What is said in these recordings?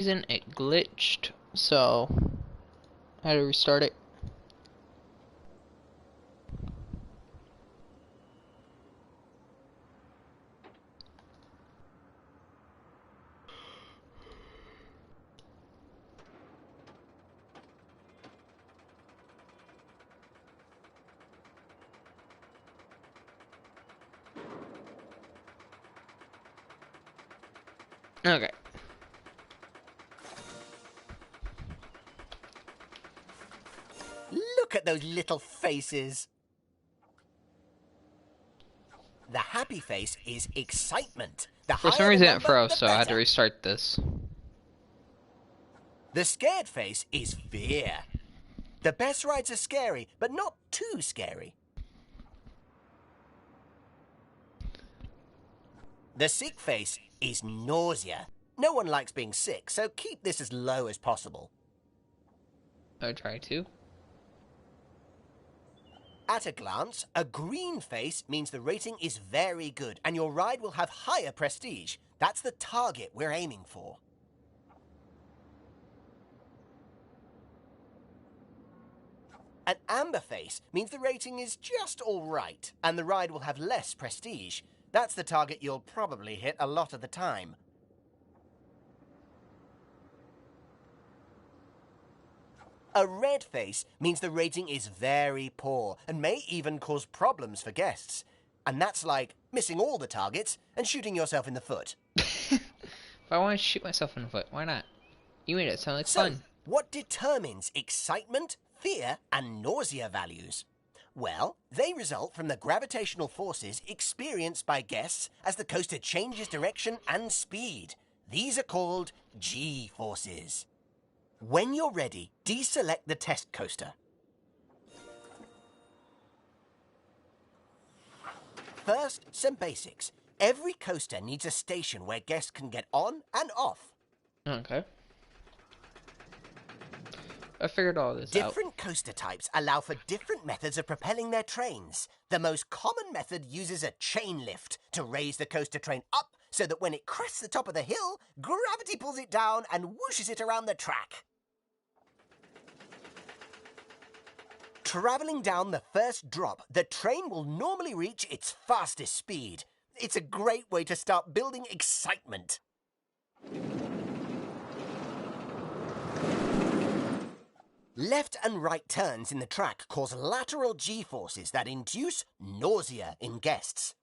reason it glitched, so I had to restart it. Okay. Look at those little faces. The happy face is excitement. The For some higher the reason it number, froze, the so I had to better. restart this. The scared face is fear. The best rides are scary, but not too scary. The sick face is nausea. No one likes being sick, so keep this as low as possible. I try to. At a glance, a green face means the rating is very good and your ride will have higher prestige. That's the target we're aiming for. An amber face means the rating is just all right and the ride will have less prestige. That's the target you'll probably hit a lot of the time. A red face means the rating is very poor and may even cause problems for guests. And that's like missing all the targets and shooting yourself in the foot. If I want to shoot myself in the foot, why not? You made it sound like So, fun. what determines excitement, fear, and nausea values? Well, they result from the gravitational forces experienced by guests as the coaster changes direction and speed. These are called G-forces. When you're ready, deselect the test coaster. First, some basics. Every coaster needs a station where guests can get on and off. Okay. I figured all this out. Different coaster types allow for different methods of propelling their trains. The most common method uses a chain lift to raise the coaster train up so that when it crests the top of the hill, gravity pulls it down and whooshes it around the track. Traveling down the first drop, the train will normally reach its fastest speed. It's a great way to start building excitement. Left and right turns in the track cause lateral G-forces that induce nausea in guests.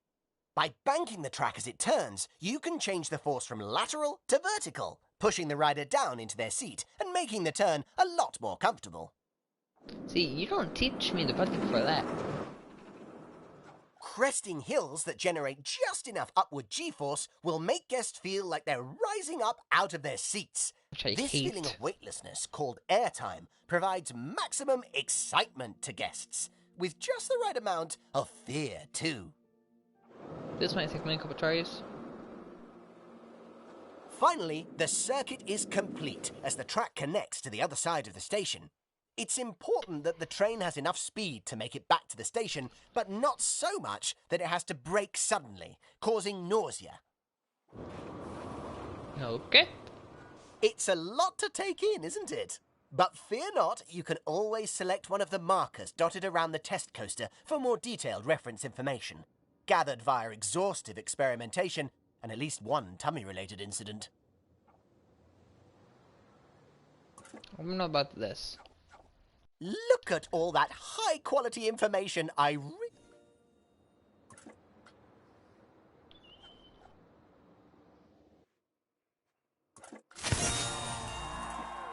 By banking the track as it turns, you can change the force from lateral to vertical, pushing the rider down into their seat and making the turn a lot more comfortable. See, you don't teach me the button for that. Cresting hills that generate just enough upward G-force will make guests feel like they're rising up out of their seats. Which I This feeling hate. of weightlessness, called airtime, provides maximum excitement to guests, with just the right amount of fear, too. This might take me a couple tries. Finally, the circuit is complete as the track connects to the other side of the station. It's important that the train has enough speed to make it back to the station, but not so much that it has to brake suddenly, causing nausea. Okay. It's a lot to take in, isn't it? But fear not, you can always select one of the markers dotted around the test coaster for more detailed reference information, gathered via exhaustive experimentation and at least one tummy-related incident. I don't know about this. Look at all that high-quality information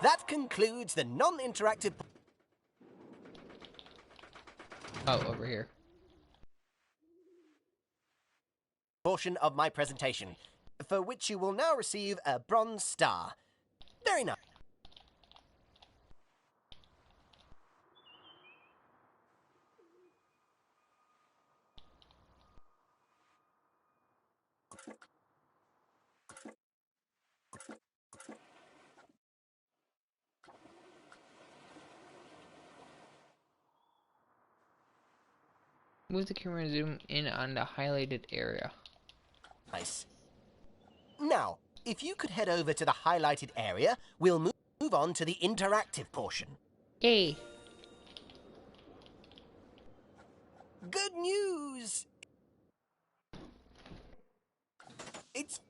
That concludes the non-interactive Oh, over here. portion of my presentation, for which you will now receive a bronze star. Very nice. Move the camera and zoom in on the highlighted area. Nice. Now, If you could head over to the highlighted area, we'll move on to the interactive portion. Yay! Good news! It's...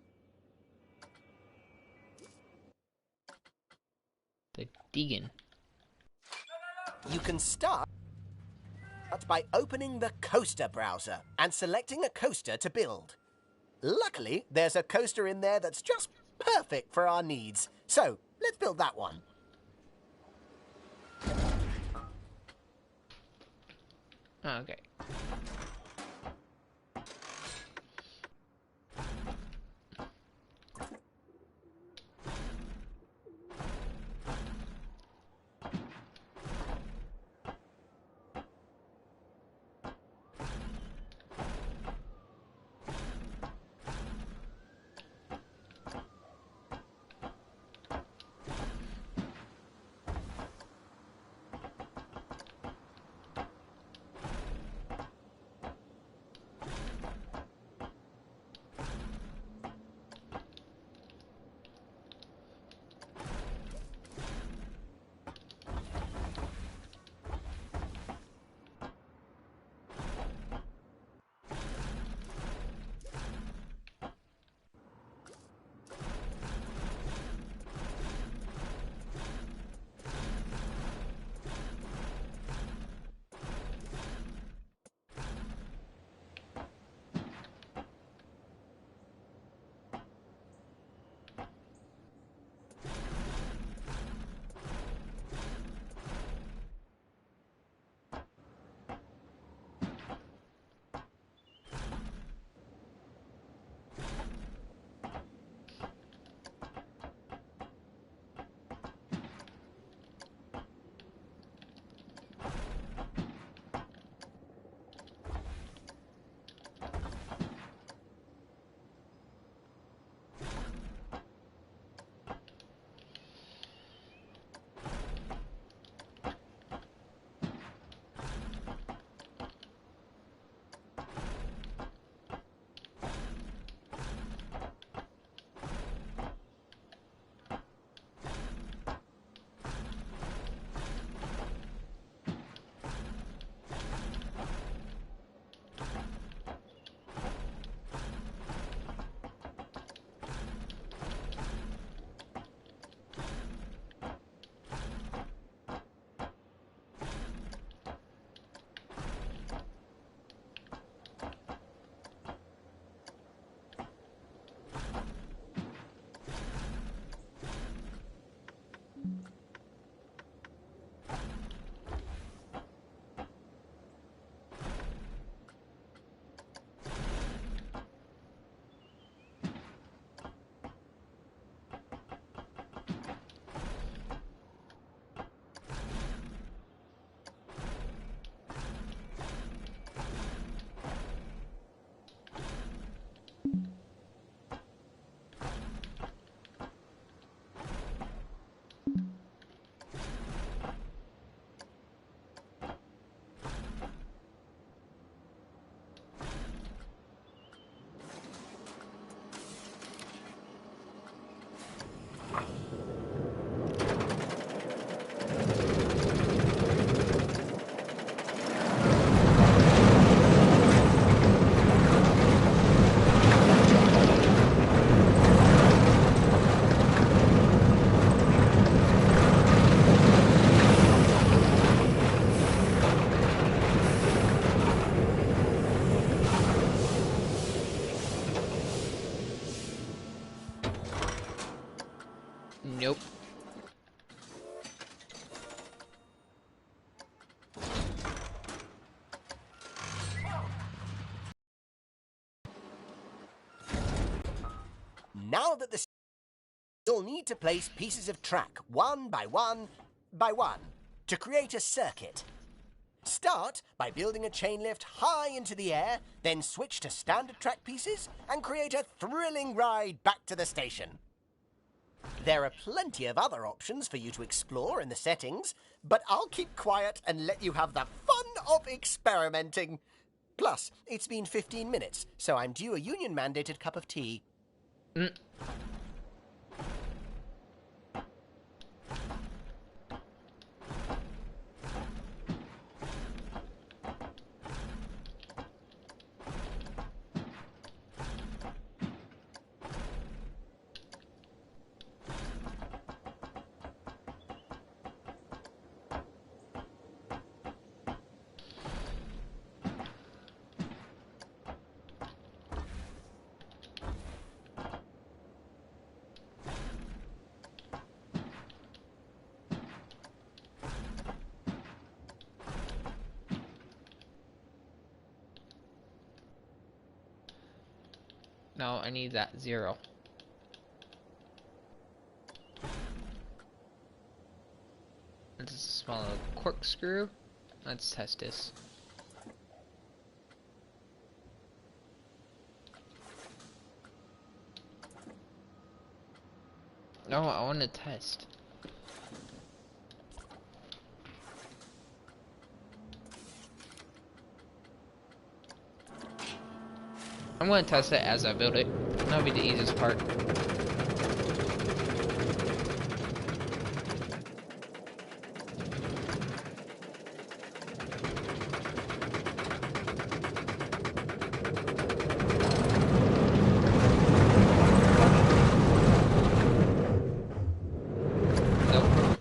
The Deegan. You can start by opening the coaster browser and selecting a coaster to build. Luckily, there's a coaster in there that's just perfect for our needs. So, let's build that one. Okay. Nope. Now that you'll need to place pieces of track one by one by one to create a circuit. Start by building a chain lift high into the air, then switch to standard track pieces and create a thrilling ride back to the station. There are plenty of other options for you to explore in the settings, but I'll keep quiet and let you have the fun of experimenting. Plus, it's been 15 minutes, so I'm due a union-mandated cup of tea. No, I need that 0. This is a small little corkscrew. Let's test this. No, I want to test. I'm going to test it as I build it. That'll be the easiest part. Nope.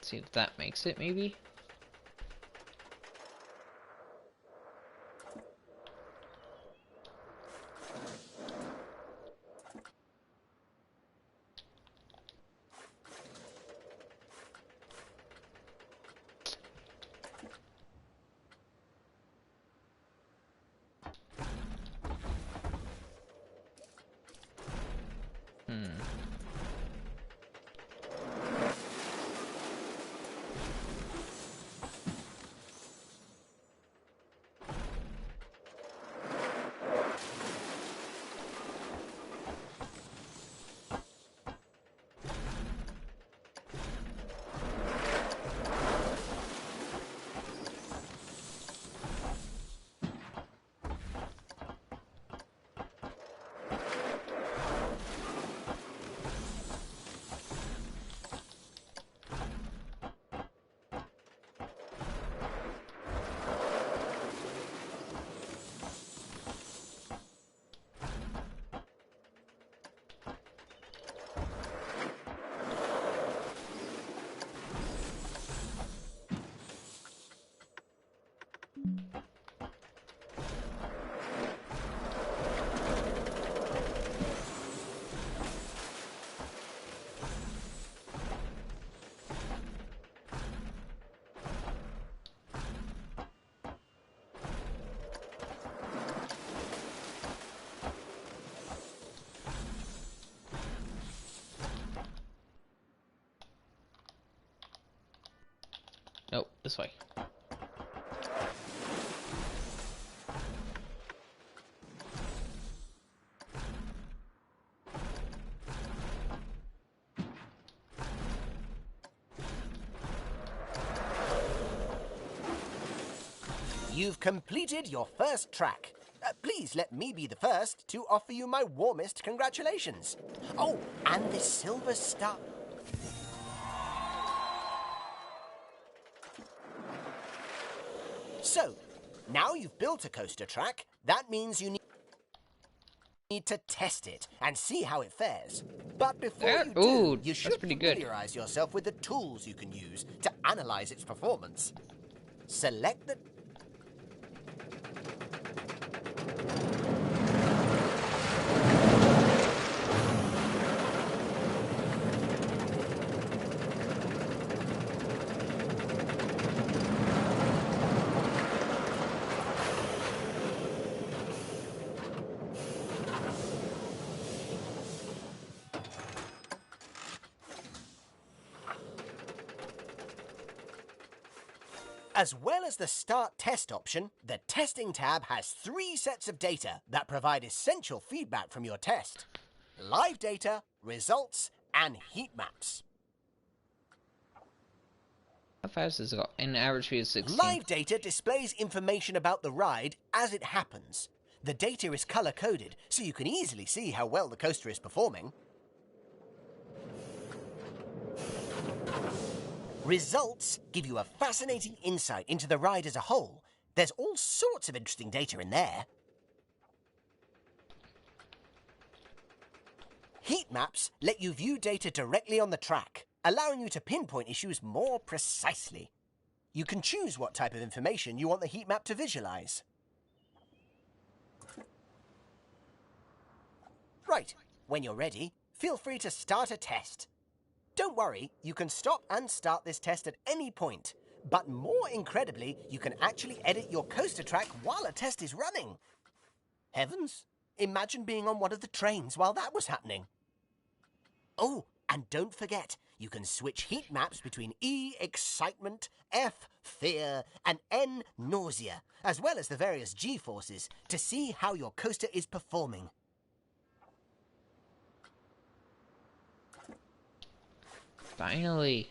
See if that makes it, maybe. Nope, this way. You've completed your first track. Please let me be the first to offer you my warmest congratulations. Oh, and this silver star. So, now you've built a coaster track, that means you need to test it and see how it fares. But before you do, you should familiarize yourself with the tools you can use to analyze its performance. Select the... As well as the Start Test option, the Testing tab has 3 sets of data that provide essential feedback from your test. Live data, results, and heat maps. How fast has it got? An average speed of 16. Live data displays information about the ride as it happens. The data is color-coded, so you can easily see how well the coaster is performing. Results give you a fascinating insight into the ride as a whole. There's all sorts of interesting data in there. Heat maps let you view data directly on the track, allowing you to pinpoint issues more precisely. You can choose what type of information you want the heat map to visualize. Right, when you're ready, feel free to start a test. Don't worry, you can stop and start this test at any point. But more incredibly, you can actually edit your coaster track while a test is running. Heavens, imagine being on one of the trains while that was happening. Oh, and don't forget, you can switch heat maps between E, excitement, F, fear, and N, nausea, as well as the various G forces, to see how your coaster is performing. Finally.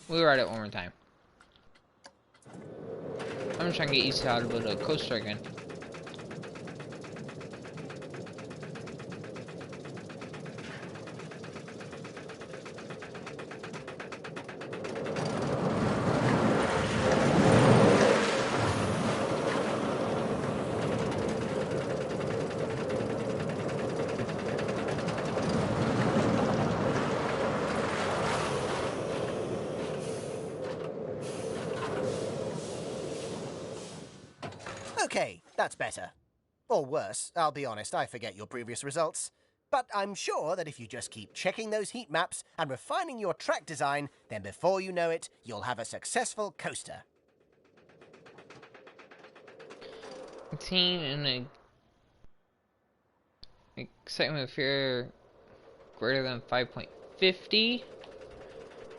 We'll ride it one more time. I'm just trying to get used to how to build a coaster again. Okay, that's better. Or worse, I'll be honest, I forget your previous results. But I'm sure that if you just keep checking those heat maps and refining your track design, then before you know it, you'll have a successful coaster. Teen and a excitement of fear greater than 5.50.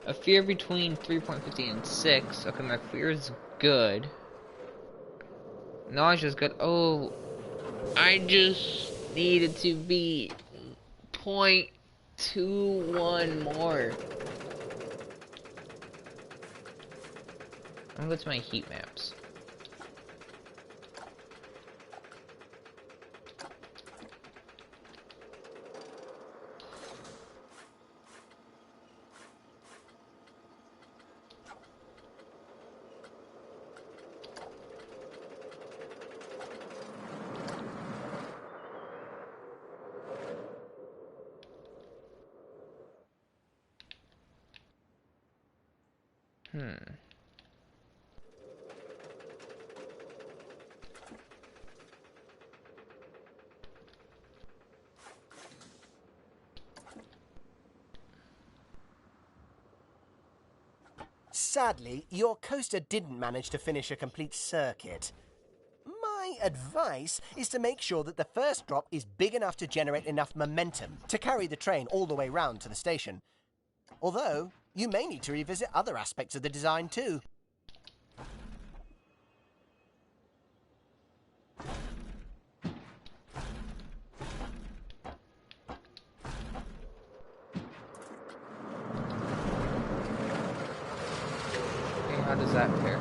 A fear between 3.50 and 6. Okay, my fear is good. Knowledge is good. Oh, I just needed to be 0.21 more. I'm gonna go to my heat maps. Sadly, your coaster didn't manage to finish a complete circuit. My advice is to make sure that the first drop is big enough to generate enough momentum to carry the train all the way round to the station. Although, you may need to revisit other aspects of the design too. Okay, how does that fare?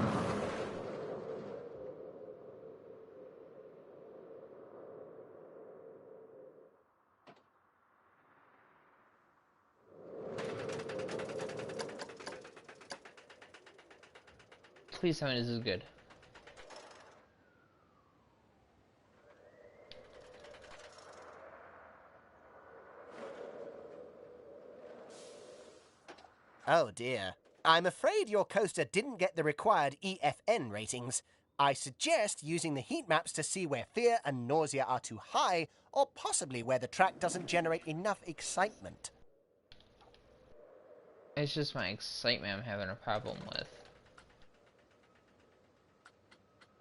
Please tell me this is good. Oh dear. I'm afraid your coaster didn't get the required EFN ratings. I suggest using the heat maps to see where fear and nausea are too high, or possibly where the track doesn't generate enough excitement. It's just my excitement I'm having a problem with.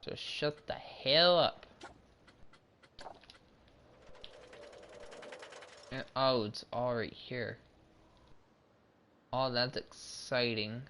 So shut the hell up. And, oh, it's all right here. Oh, that's exciting.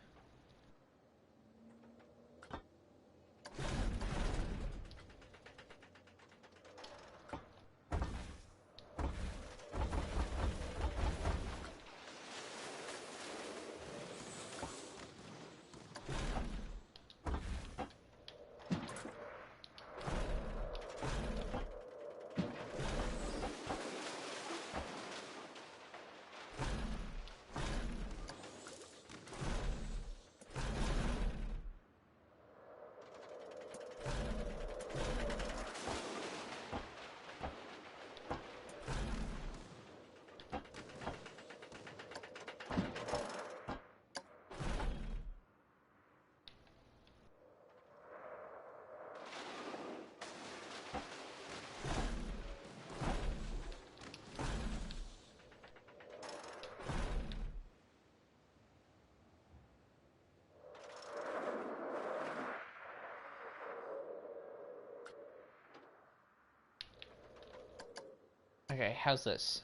Okay, how's this?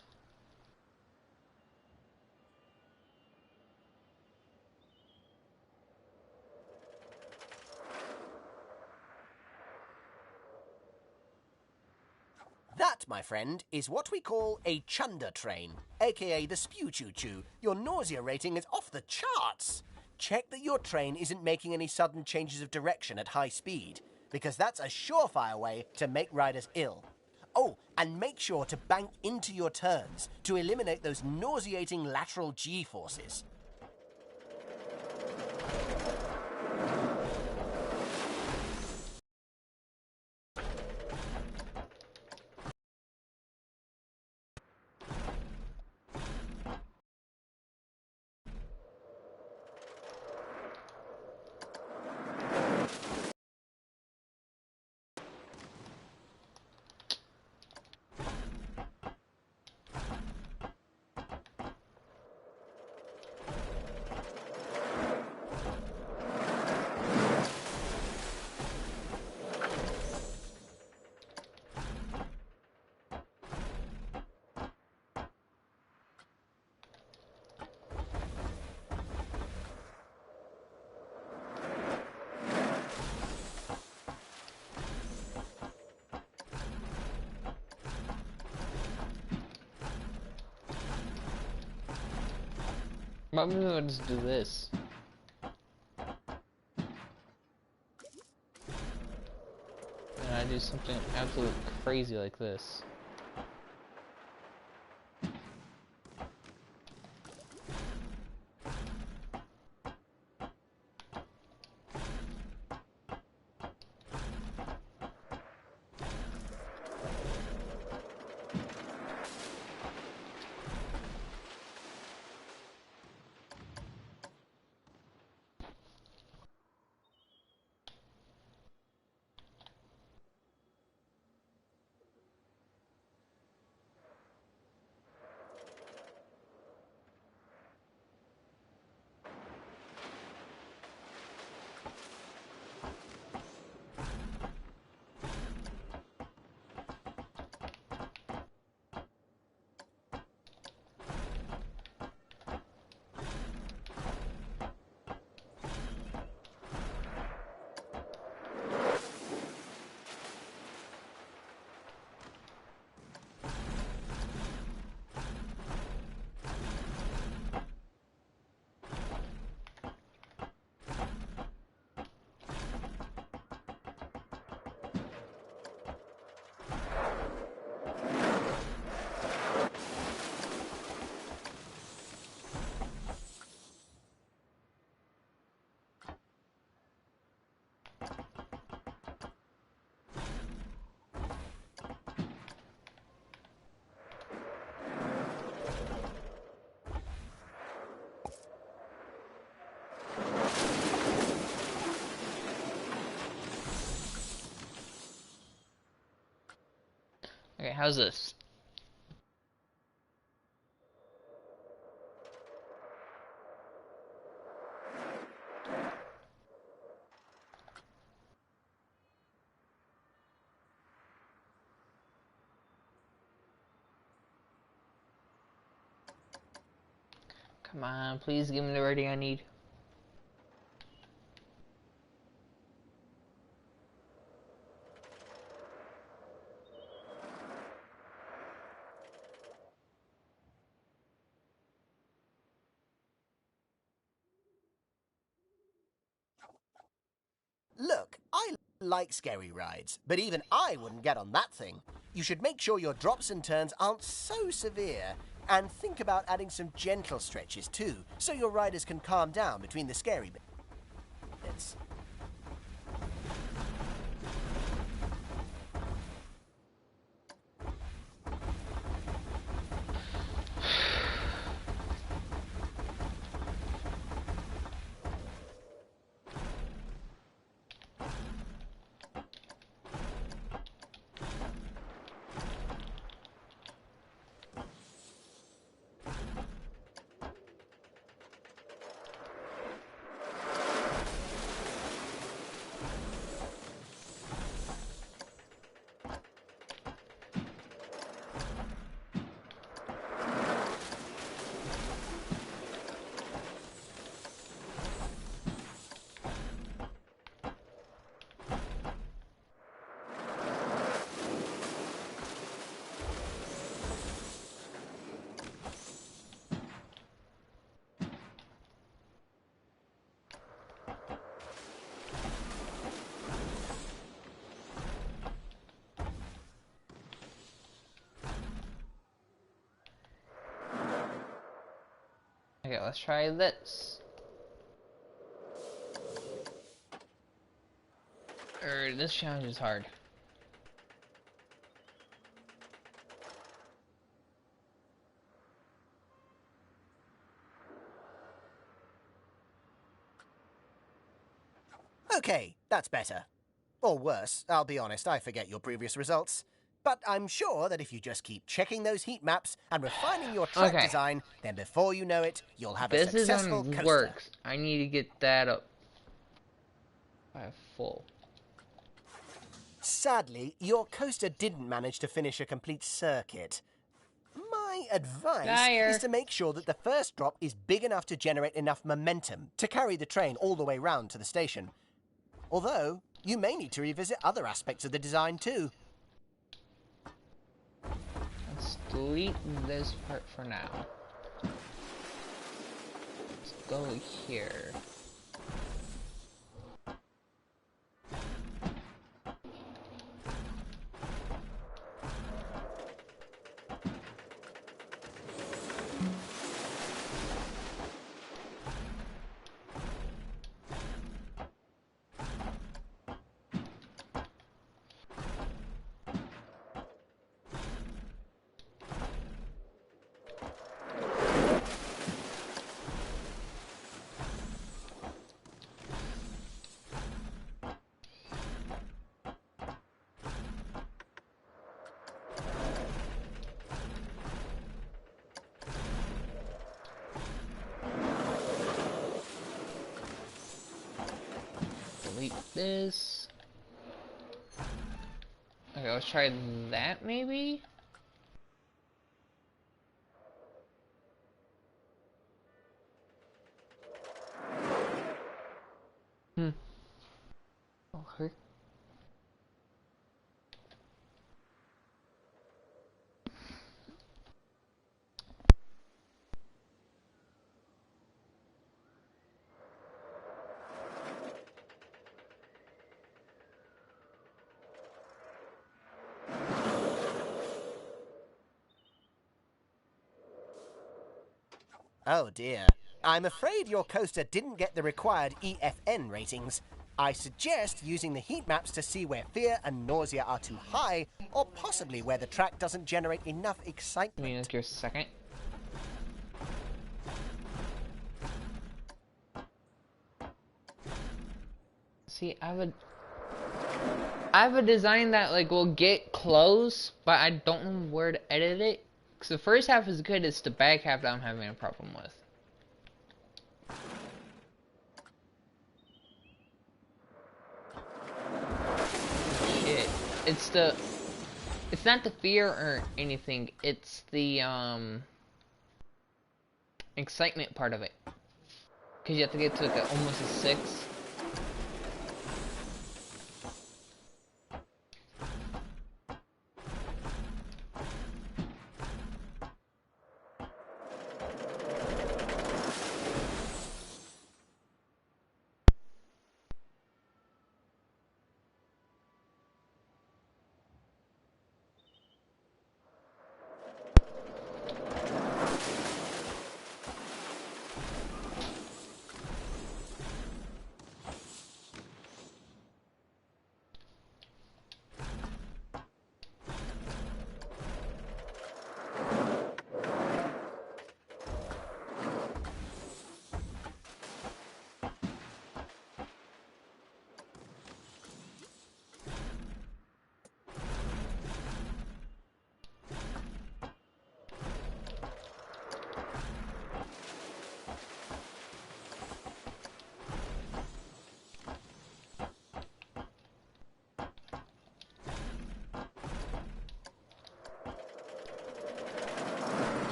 That, my friend, is what we call a chunder train, aka the spew choo choo. Your nausea rating is off the charts. Check that your train isn't making any sudden changes of direction at high speed, because that's a surefire way to make riders ill. Oh, and make sure to bank into your turns to eliminate those nauseating lateral G-forces. I'm gonna just do this. And I do something absolute crazy like this. Okay, how's this? Come on, please give me the rating I need. Look, I like scary rides, but even I wouldn't get on that thing. You should make sure your drops and turns aren't so severe, and think about adding some gentle stretches too, so your riders can calm down between the scary bits. Okay, let's try this. This challenge is hard. Okay, that's better. Or worse, I'll be honest, I forget your previous results. But I'm sure that if you just keep checking those heat maps and refining your track Okay. design, then before you know it, you'll have a This is successful on coaster. works. I need to get that up by full. Sadly, your coaster didn't manage to finish a complete circuit. My advice is Liar. to make sure that the first drop is big enough to generate enough momentum to carry the train all the way round to the station. Although, you may need to revisit other aspects of the design too. Let's delete this part for now. Let's go here. Delete this. Okay, let's try that maybe? Okay. Oh dear. I'm afraid your coaster didn't get the required EFN ratings. I suggest using the heat maps to see where fear and nausea are too high, or possibly where the track doesn't generate enough Give me excitement. like your second. See, I have a design that like will get close, but I don't know where to edit it. Cause the first half is good, it's the back half that I'm having a problem with. Shit. It's not the fear or anything, it's the excitement part of it. Cause you have to get to like almost a 6.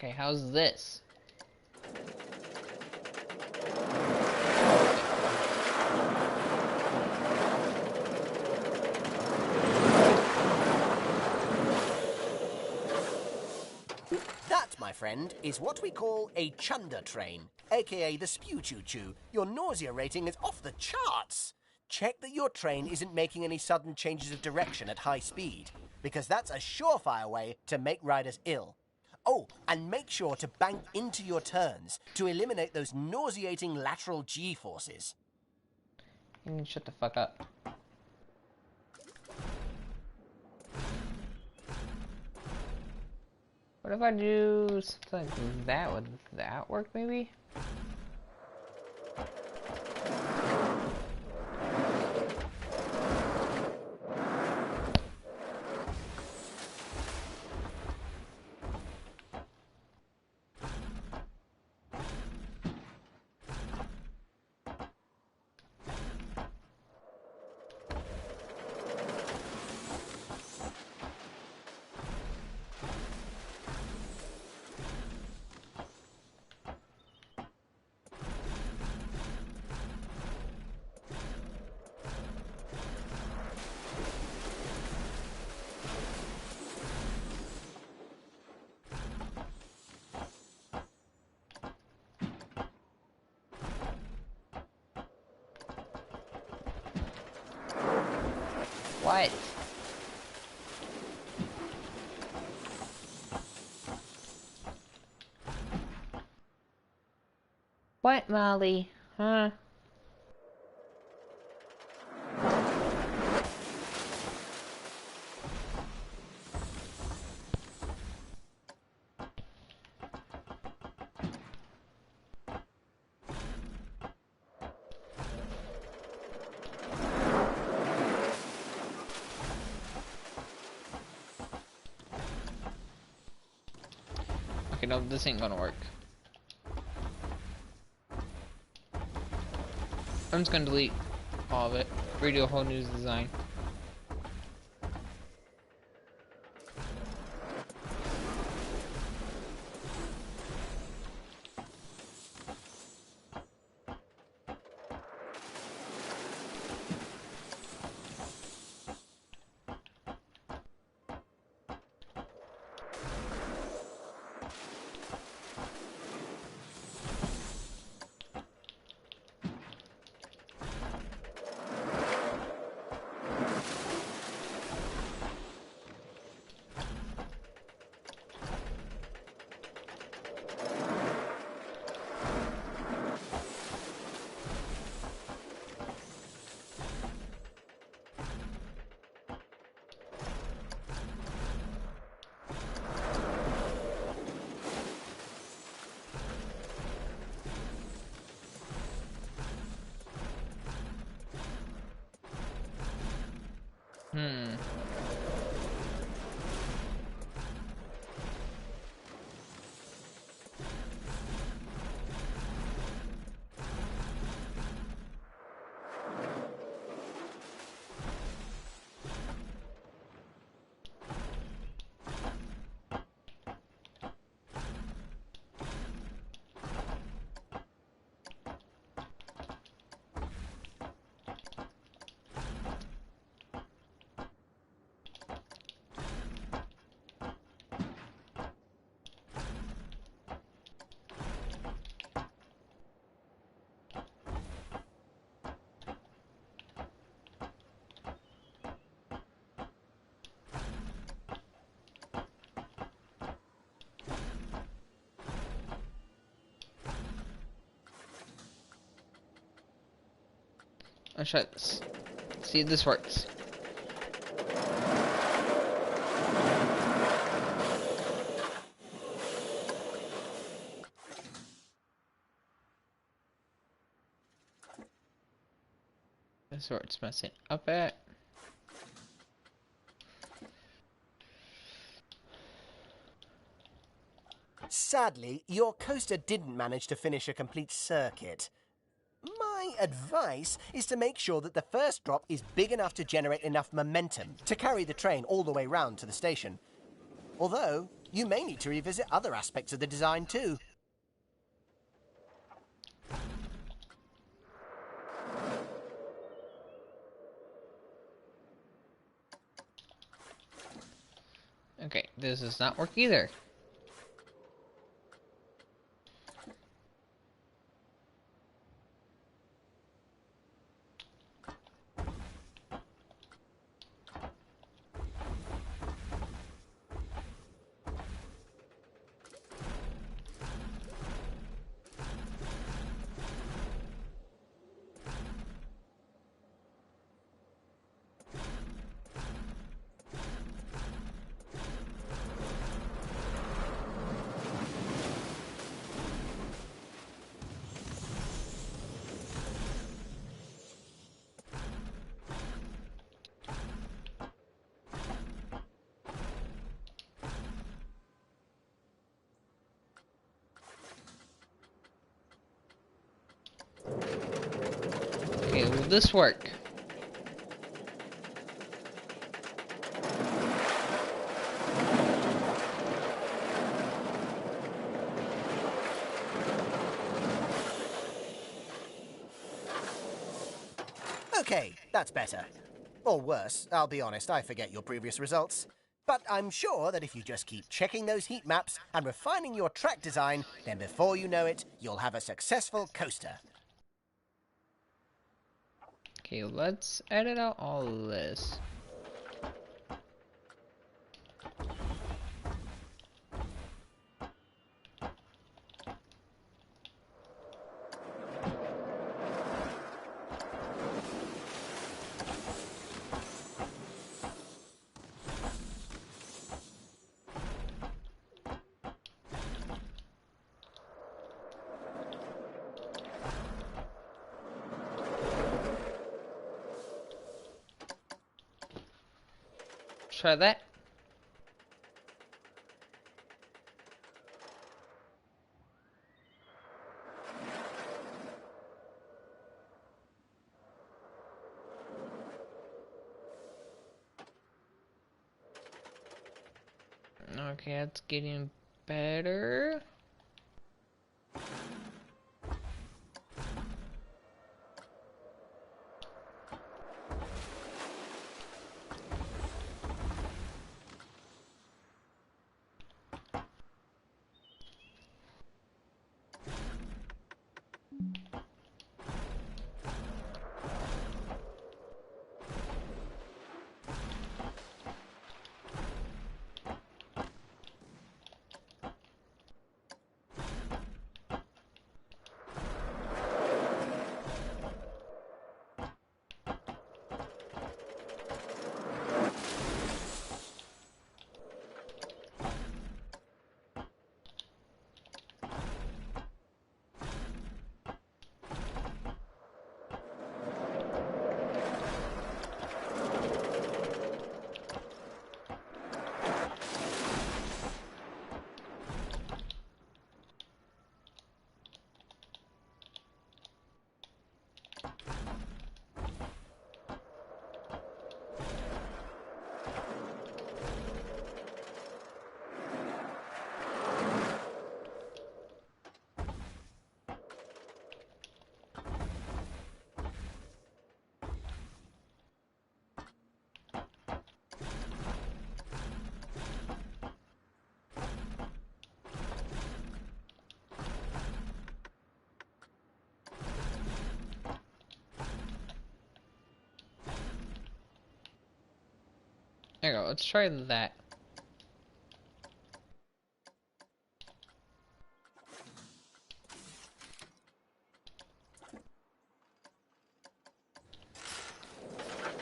Okay, how's this? That, my friend, is what we call a chunder train. aka the Spew Choo Choo, your nausea rating is off the charts. Check that your train isn't making any sudden changes of direction at high speed, because that's a surefire way to make riders ill. Oh, and make sure to bank into your turns to eliminate those nauseating lateral G-forces. You can shut the fuck up. What if I do something like that? Would that work, maybe? What? What, Molly? Huh? Okay, no, this ain't gonna work. I'm just gonna delete all of it. Redo a whole new design. Hmm. Let's try this. See if this works. That's where it's messing up at. Sadly, your coaster didn't manage to finish a complete circuit. My advice is to make sure that the first drop is big enough to generate enough momentum to carry the train all the way round to the station. Although, you may need to revisit other aspects of the design too. Okay, this does not work either. this work? Okay, that's better. Or worse, I'll be honest, I forget your previous results. But I'm sure that if you just keep checking those heat maps and refining your track design, then before you know it, you'll have a successful coaster. Okay, let's edit out all this. Try that. Okay, that's getting better. There you go, let's try that.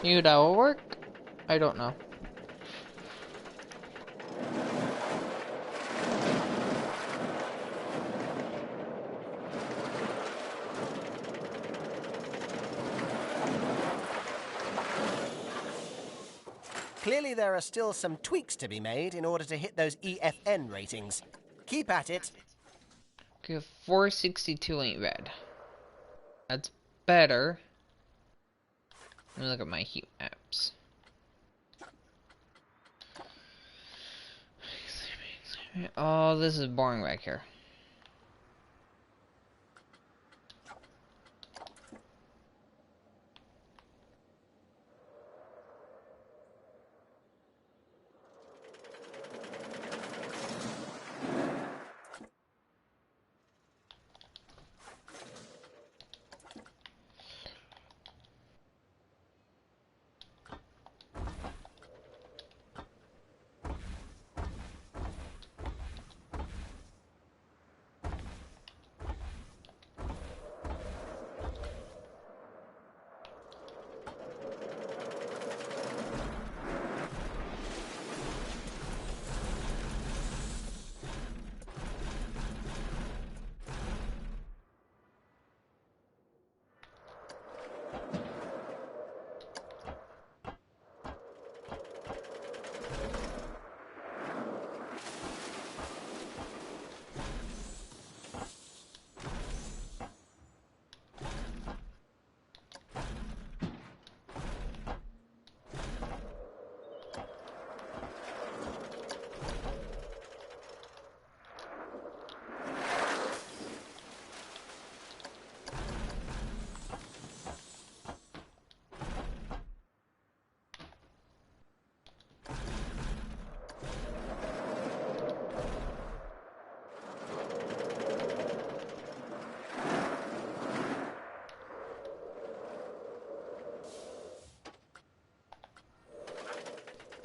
Maybe that will work? I don't know. Clearly there are still some tweaks to be made in order to hit those EFN ratings. Keep at it. Okay, 462 ain't bad. That's better. Let me look at my heat maps. Oh, this is boring back here.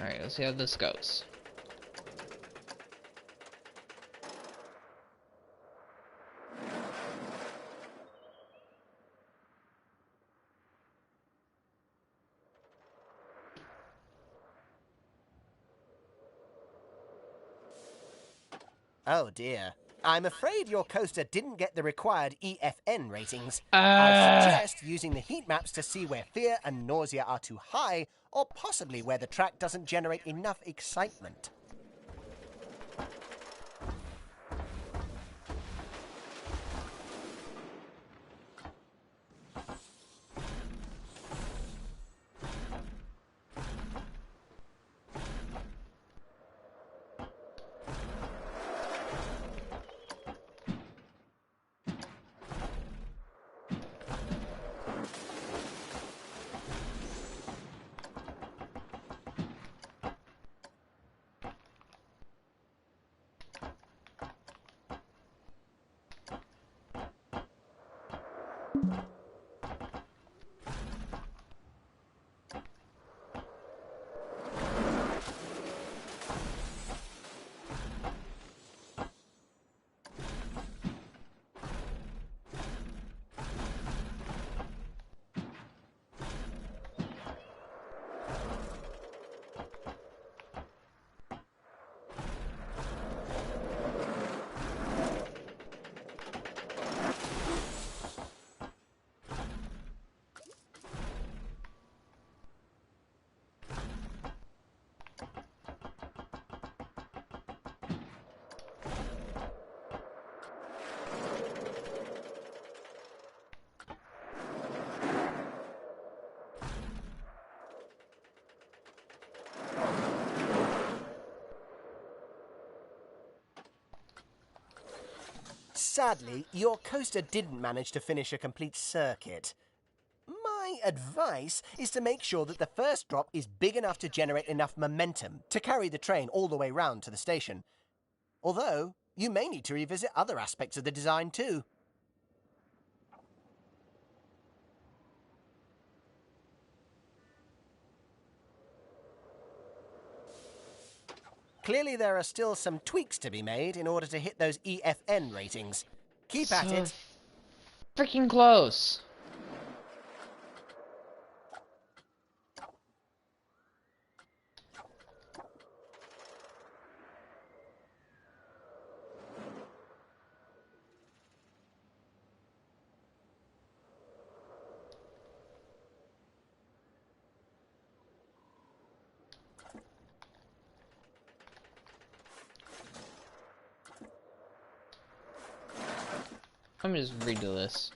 Alright, let's see how this goes. Oh dear. I'm afraid your coaster didn't get the required EFN ratings. I'll Ah. suggest using the heat maps to see where fear and nausea are too high, or possibly where the track doesn't generate enough excitement. Sadly, your coaster didn't manage to finish a complete circuit. My advice is to make sure that the first drop is big enough to generate enough momentum to carry the train all the way round to the station. Although, you may need to revisit other aspects of the design too. Clearly there are still some tweaks to be made in order to hit those EFN ratings. Keep at So it. freaking close. Let me just redo this.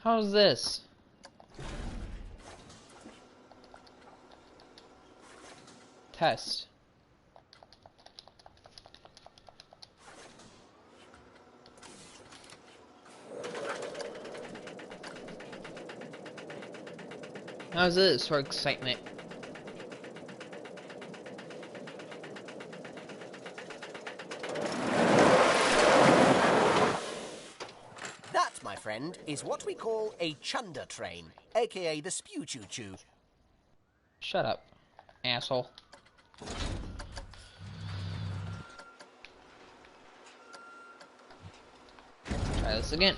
How's this? Test. How's this for excitement? friend, is what we call a chunder train, aka the spew choo choo. Shut up, asshole. Try this again.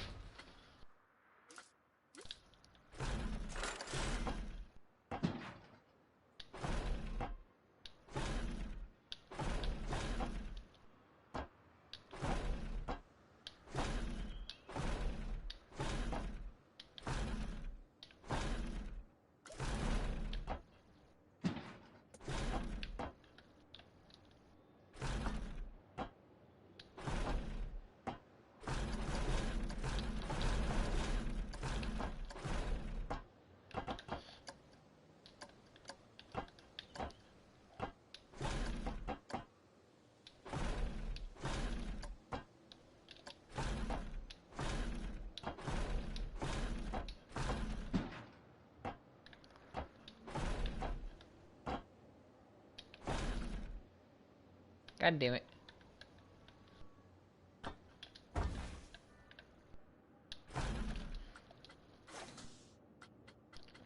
God damn it.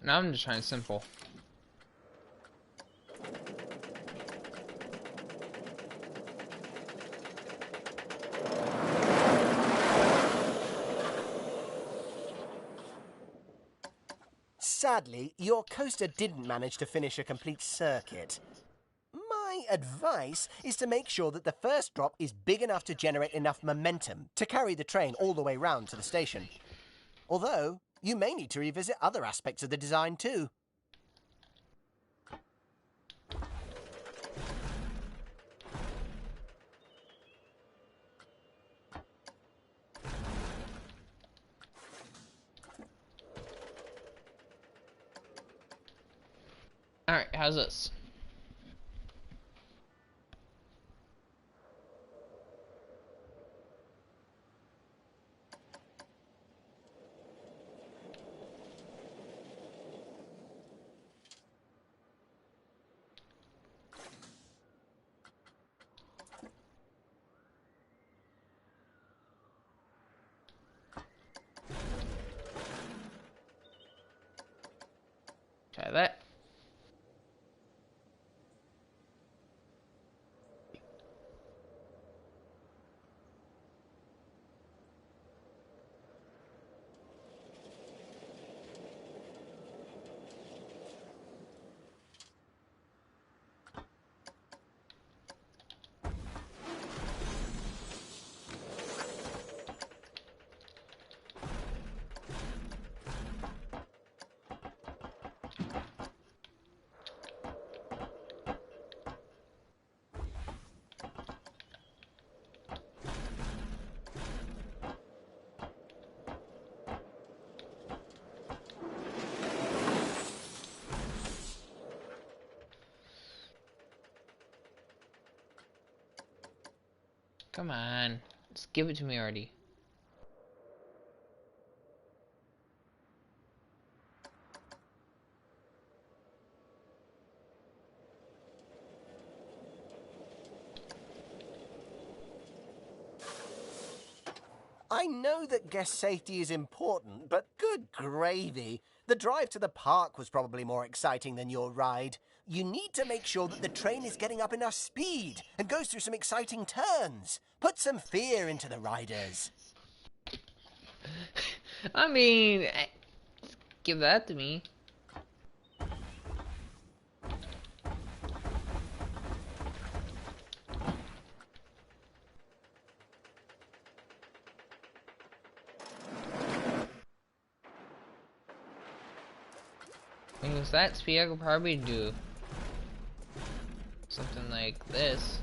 Now I'm just trying simple. Sadly, your coaster didn't manage to finish a complete circuit. My advice is to make sure that the first drop is big enough to generate enough momentum to carry the train all the way round to the station. Although, you may need to revisit other aspects of the design too. Alright, how's this? Try that. Come on. Just give it to me already. I know that guest safety is important, but good gravy. The drive to the park was probably more exciting than your ride. You need to make sure that the train is getting up enough speed and goes through some exciting turns. Put some fear into the riders. I mean, give that to me. With that speed, I could probably do something like this.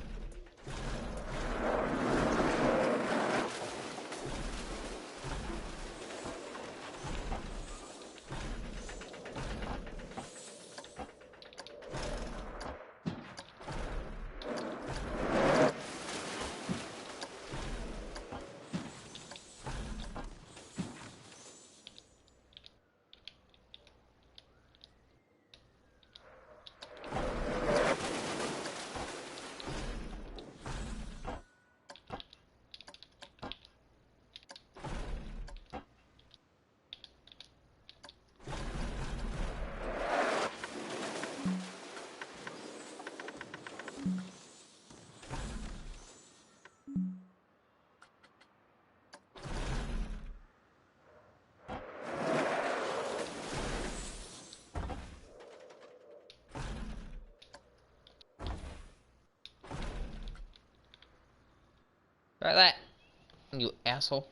Try that, you asshole.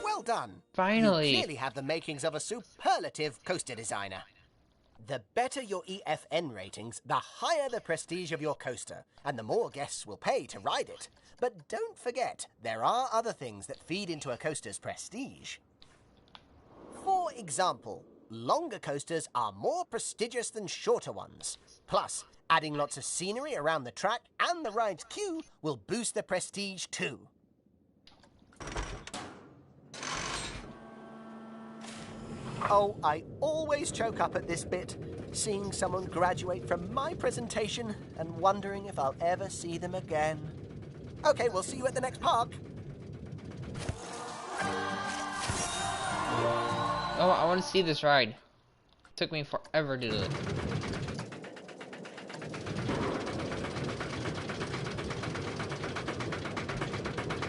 Well done. Finally. You clearly have the makings of a superlative coaster designer. The better your EFN ratings, the higher the prestige of your coaster, and the more guests will pay to ride it. But don't forget, there are other things that feed into a coaster's prestige. For example, longer coasters are more prestigious than shorter ones. Plus, adding lots of scenery around the track and the ride's queue will boost the prestige too. Oh, I always choke up at this bit, seeing someone graduate from my presentation and wondering if I'll ever see them again. Okay, we'll see you at the next park. Oh, I want to see this ride. It took me forever to do it.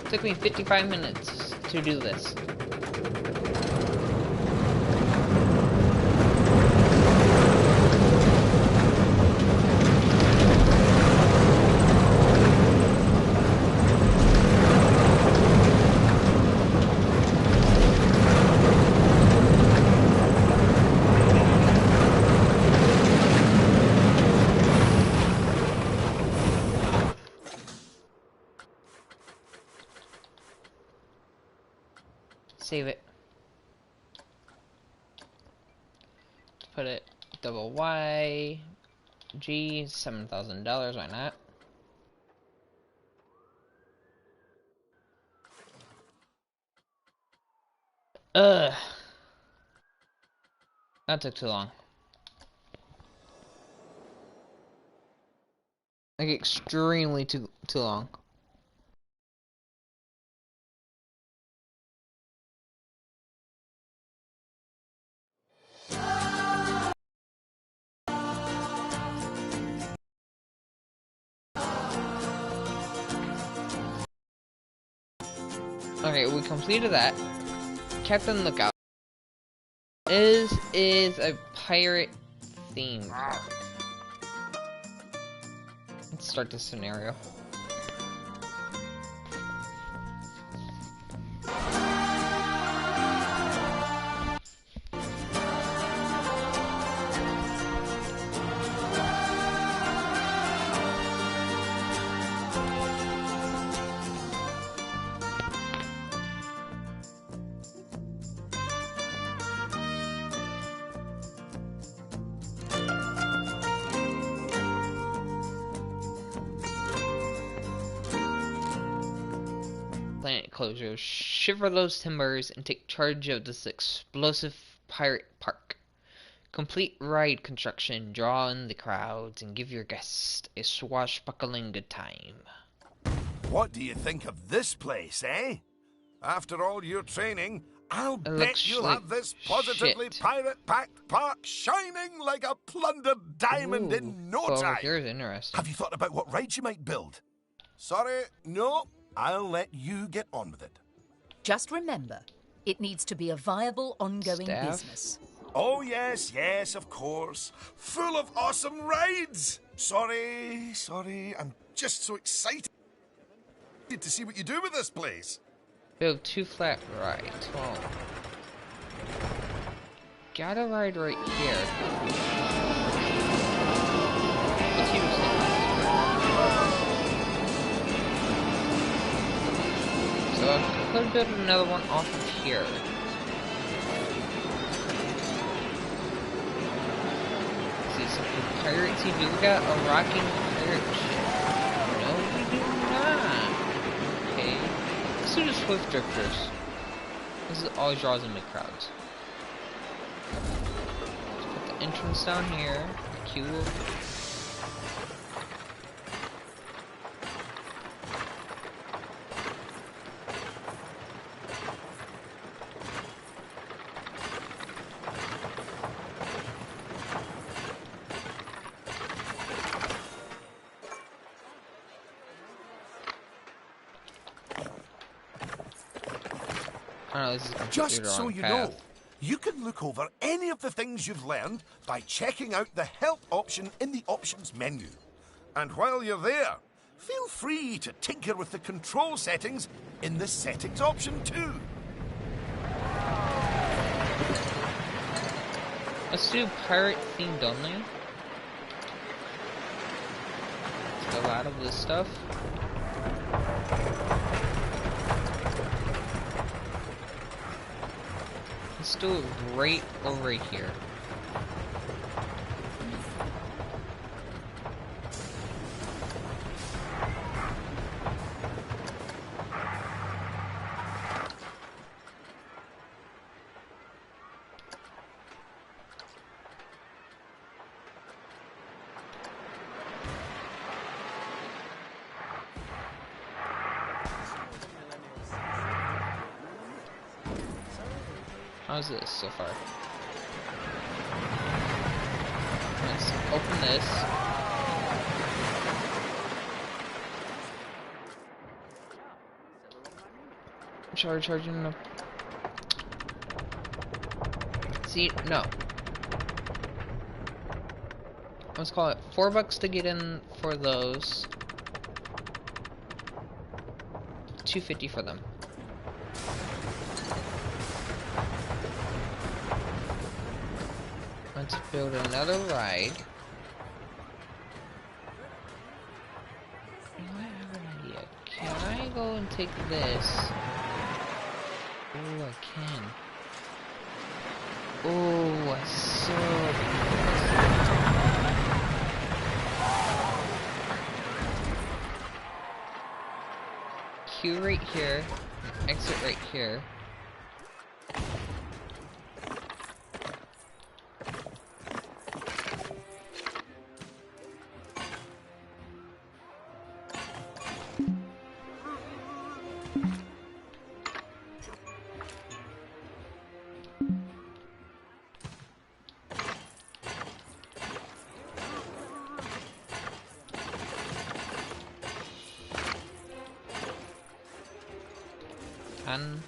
It took me 55 minutes to do this. Save it. Put it double Y, G, $7,000, why not? Ugh. That took too long. Like extremely too long. Okay, we completed that. Captain Lookout. Is a pirate theme park. Let's start this scenario. Planet closure. Shiver those timbers and take charge of this explosive pirate park. Complete ride construction, draw in the crowds, and give your guests a swashbuckling good time. What do you think of this place, eh? After all your training, I'll bet you'll like have this positively pirate-packed park shining like a plundered diamond in no well, time. here's interesting. Have you thought about what rides you might build? Sorry, no. I'll let you get on with it. Just remember, it needs to be a viable, ongoing business. Oh, yes, of course. Full of awesome rides. Sorry. I'm just so excited to see what you do with this place. Build 2 flat rides. Well, got a ride right here. Let's see what's in. So I could build another one off of here. See something piratey? Do we got a rocking pirate ship? No, we do not. Okay. Let's do the Swift Drifters. This is always draws in big crowds. Let's put the entrance down here. The queue. Oh no, this is completely Just the so wrong you path. know, you can look over any of the things you've learned by checking out the Help option in the Options menu. And while you're there, feel free to tinker with the control settings in the Settings option too. Let's do pirate themed only. Let's go out of this stuff. Let's do it right over here. How's this so far? Let's open this. Charging the... See, no. Let's call it $4 to get in for those. $2.50 for them. Let's build another ride. You might have an idea. Can I go and take this? Oh, I can. Oh, I so. Queue right here. Exit right here. And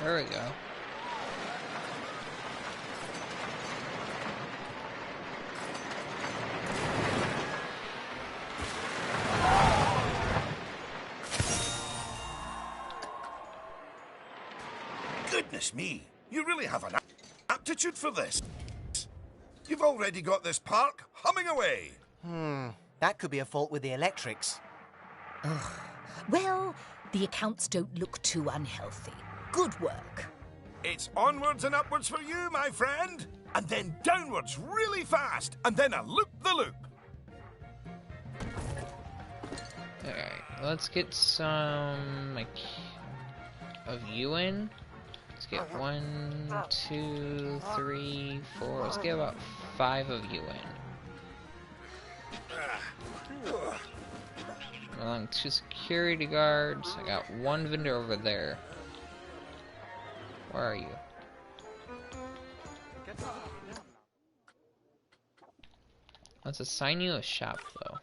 there we go. Goodness me, you really have an aptitude for this. You've already got this park humming away. That could be a fault with the electrics. Well, the accounts don't look too unhealthy. Good work. It's onwards and upwards for you, my friend. And then downwards really fast. And then a loop-the-loop. Alright, let's get some like of you in. Let's get 1, 2, 3, 4. Let's get about 5 of you in. Along 2 security guards. I got 1 vendor over there. Where are you? Let's assign you a shop though.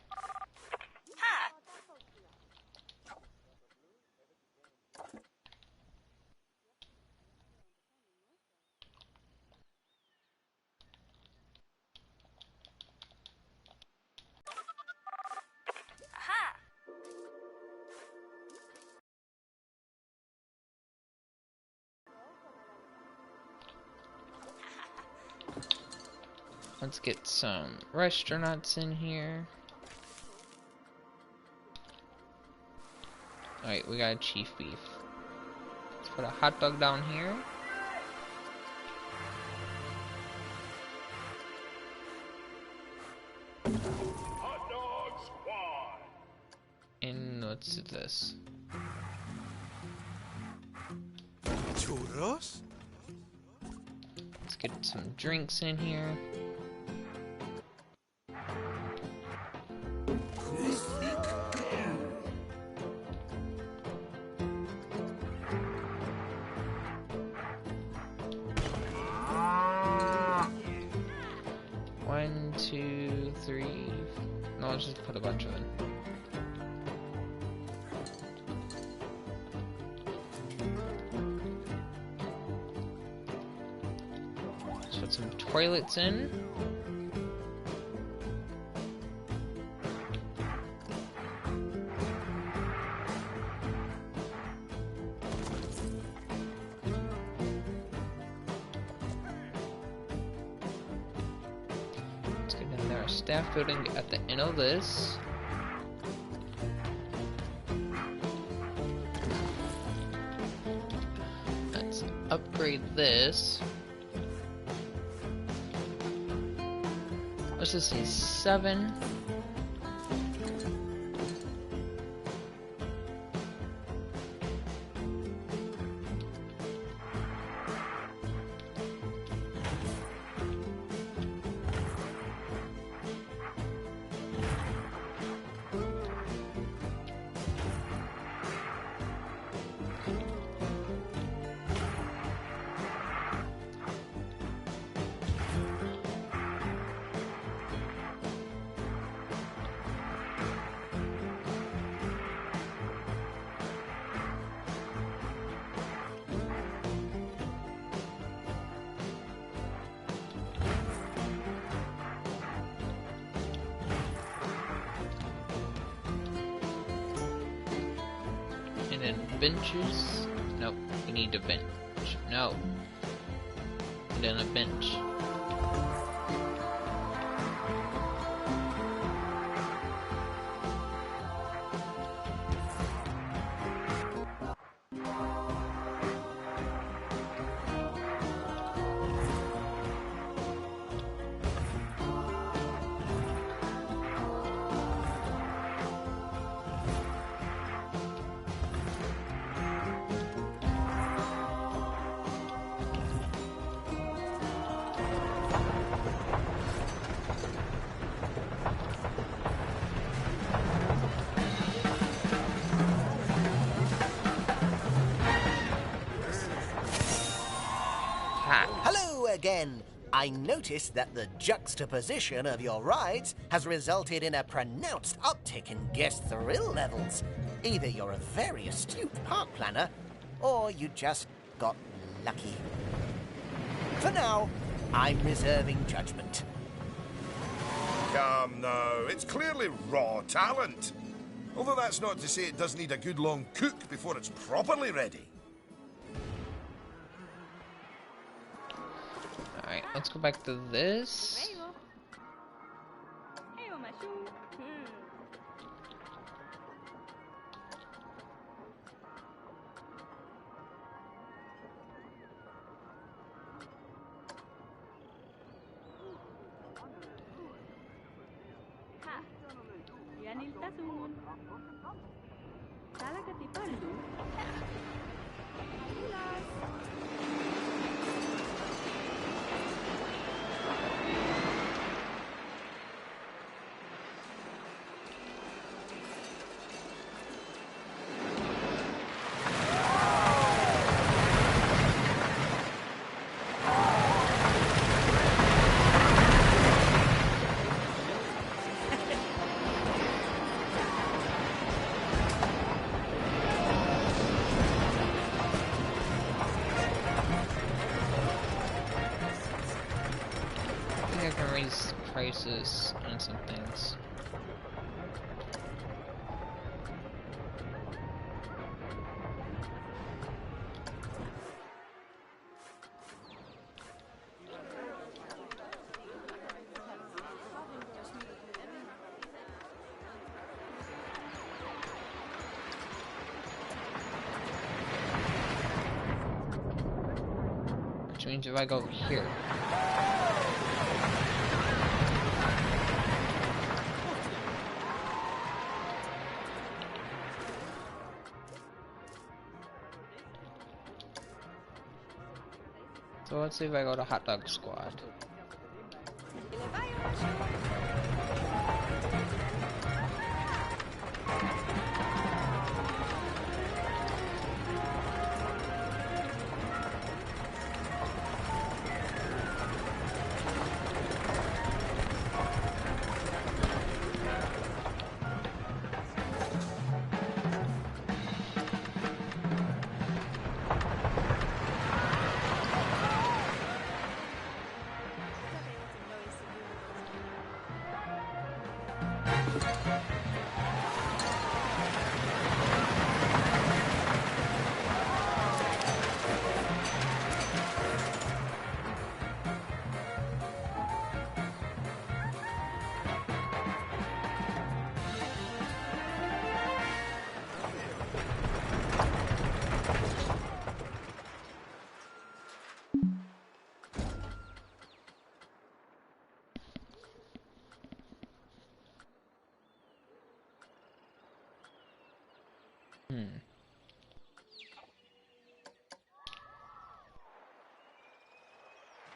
Let's get some restaurants in here. Alright, we got chief beef. Let's put a hot dog down here. Hot dog squad. And what's this? Churros? Let's get some drinks in here. One, two, three. No, let's just put a bunch of them. Let's put some toilets in. Let's get in there. Staff building at the end of this. Let's upgrade this. Let's just say 7. And then benches. Nope, we need a bench. No. And then a bench. Hello again. I noticed that the juxtaposition of your rides has resulted in a pronounced uptick in guest thrill levels. Either you're a very astute park planner, or you just got lucky. For now, I'm reserving judgment. Come now, it's clearly raw talent. Although that's not to say it does need a good long cook before it's properly ready. Alright, let's go back to this. I think I can raise prices on some things. means if I go here. So let's see if I go to Hot Dog Squad.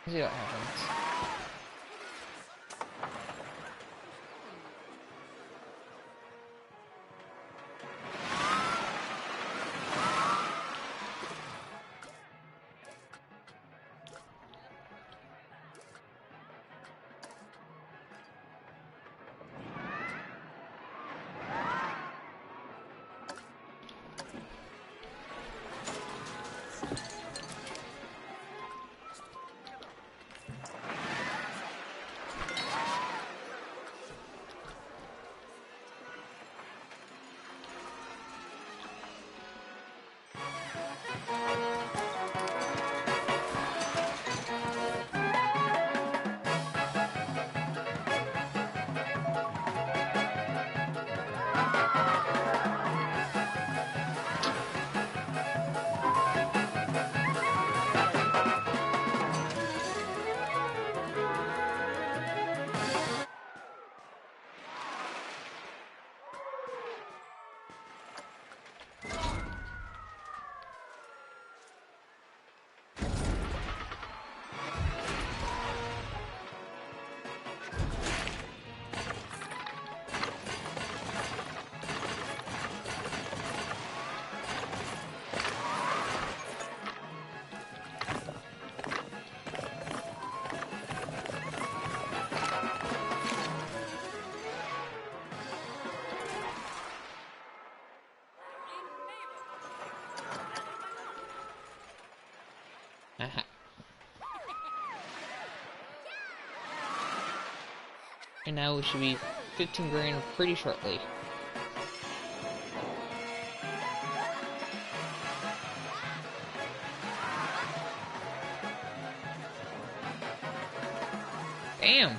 See what happens. And now we should be 15 grand pretty shortly. Damn!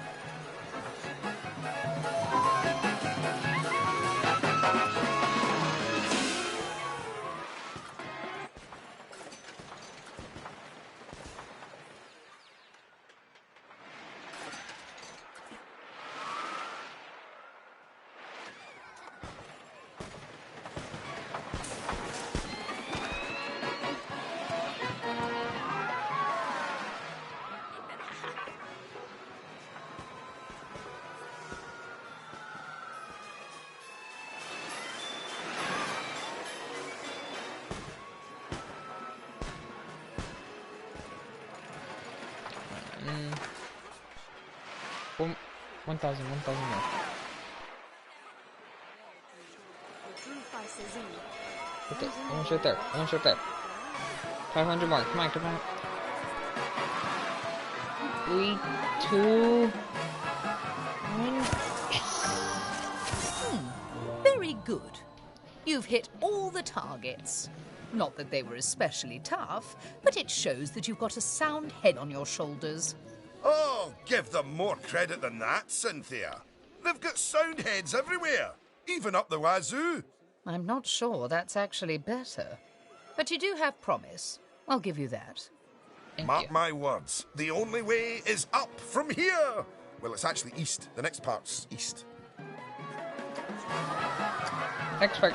Mm. 1,000 more. Okay, almost right there. 500 more. Come on. 3, 2, 1. Yes! Very good. You've hit all the targets. Not that they were especially tough, but it shows that you've got a sound head on your shoulders. Oh, give them more credit than that, Cynthia. They've got sound heads everywhere, even up the wazoo. I'm not sure that's actually better. But you do have promise. I'll give you that. Thank Mark you. my words, the only way is up from here. Well, it's actually east. The next part's east. Next part.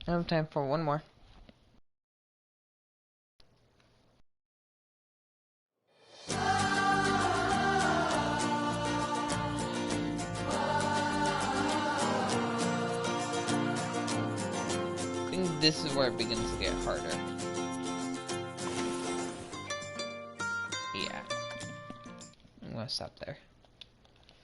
I have time for one more. I think this is where it begins to get harder. Yeah. I'm gonna stop there.